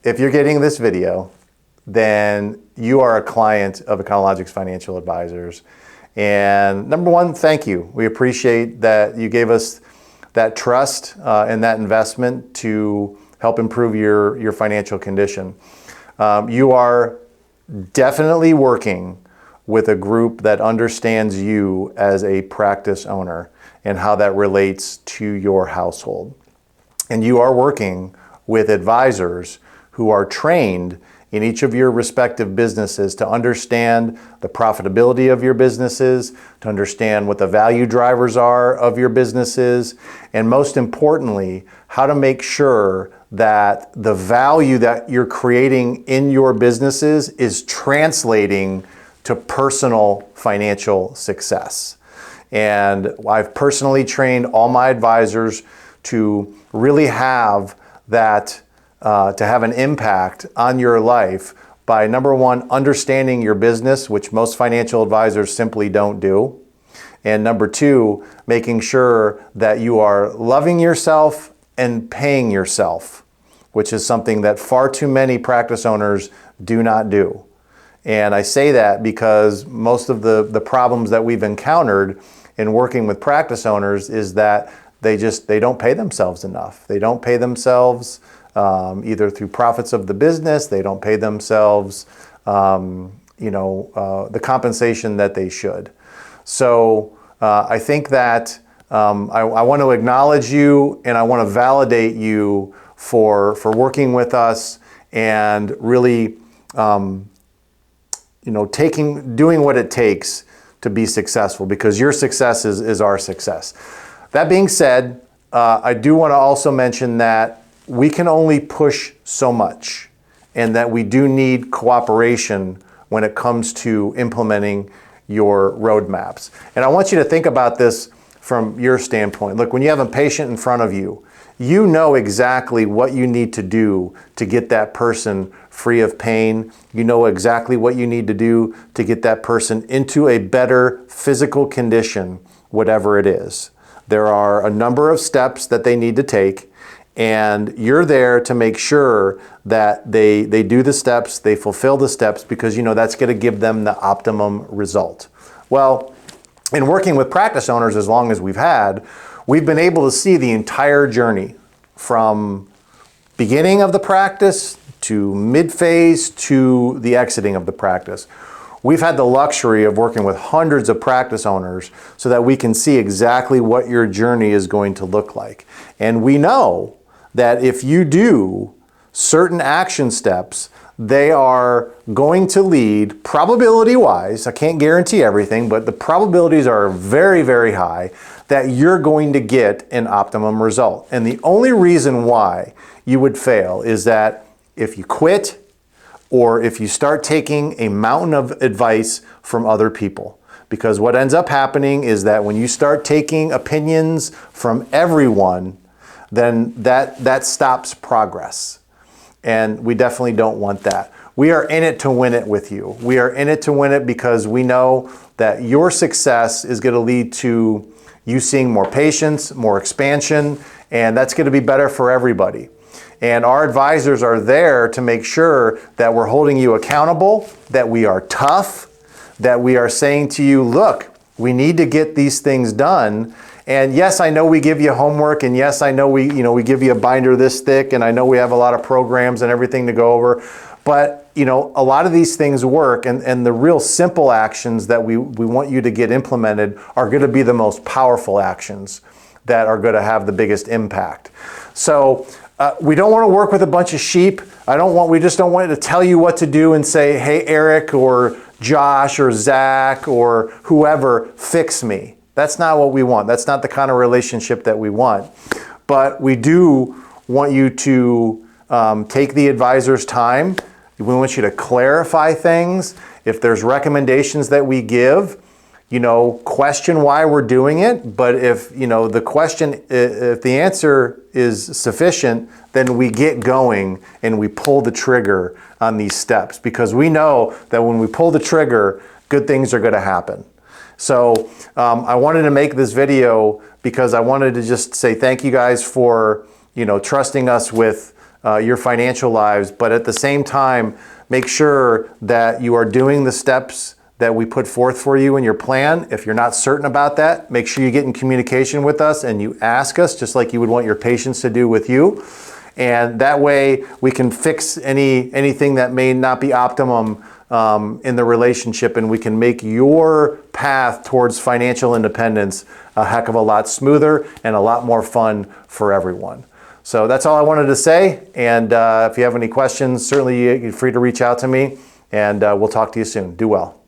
if you're getting this video, then you are a client of Econologics Financial Advisors. And number one, thank you. We appreciate that you gave us that trust and that investment to help improve your financial condition. You are definitely working with a group that understands you as a practice owner and how that relates to your household. And you are working with advisors who are trained in each of your respective businesses to understand the profitability of your businesses, to understand what the value drivers are of your businesses, and most importantly, how to make sure that the value that you're creating in your businesses is translating to personal financial success. And I've personally trained all my advisors to really have that to have an impact on your life by, number one, understanding your business, which most financial advisors simply don't do. And number two, making sure that you are loving yourself and paying yourself, which is something that far too many practice owners do not do. And I say that because most of the problems that we've encountered in working with practice owners is that they don't pay themselves enough. They don't pay themselves either through profits of the business, they don't pay themselves the compensation that they should. So I think that I want to acknowledge you and I want to validate you for working with us and really doing what it takes to be successful, because your success is our success. That being said, I do want to also mention that we can only push so much and that we do need cooperation when it comes to implementing your roadmaps. And I want you to think about this from your standpoint. Look, when you have a patient in front of you, you know exactly what you need to do to get that person free of pain. You know exactly what you need to do to get that person into a better physical condition, whatever it is. There are a number of steps that they need to take, and you're there to make sure that they do the steps, they fulfill the steps, because you know that's going to give them the optimum result. Well, in working with practice owners as long as we've been able to see the entire journey from beginning of the practice to mid-phase to the exiting of the practice. We've had the luxury of working with hundreds of practice owners so that we can see exactly what your journey is going to look like. And we know that if you do certain action steps, they are going to lead, probability-wise, I can't guarantee everything, but the probabilities are very, very high that you're going to get an optimum result. And the only reason why you would fail is that if you quit or if you start taking a mountain of advice from other people. Because what ends up happening is that when you start taking opinions from everyone, then that stops progress. And we definitely don't want that. We are in it to win it with you. We are in it to win it because we know that your success is going to lead to you seeing more patients, more expansion, and that's going to be better for everybody. And our advisors are there to make sure that we're holding you accountable, that we are tough, that we are saying to you, look, we need to get these things done. And yes, I know we give you homework, and yes, I know we give you a binder this thick, and I know we have a lot of programs and everything to go over, but a lot of these things work, and the real simple actions that we want you to get implemented are going to be the most powerful actions that are going to have the biggest impact. So we don't want to work with a bunch of sheep. We just don't want to tell you what to do and say, hey, Eric or Josh or Zach or whoever, fix me. That's not what we want. That's not the kind of relationship that we want. But we do want you to take the advisor's time. We want you to clarify things. If there's recommendations that we give, question why we're doing it. But if if the answer is sufficient, then we get going and we pull the trigger on these steps, because we know that when we pull the trigger, good things are going to happen. So I wanted to make this video because I wanted to just say thank you guys for trusting us with your financial lives, but at the same time, make sure that you are doing the steps that we put forth for you in your plan. If you're not certain about that, make sure you get in communication with us and you ask us, just like you would want your patients to do with you. And that way we can fix anything that may not be optimum in the relationship, and we can make your path towards financial independence a heck of a lot smoother and a lot more fun for everyone. So that's all I wanted to say. And if you have any questions, certainly you're free to reach out to me, and we'll talk to you soon. Do well.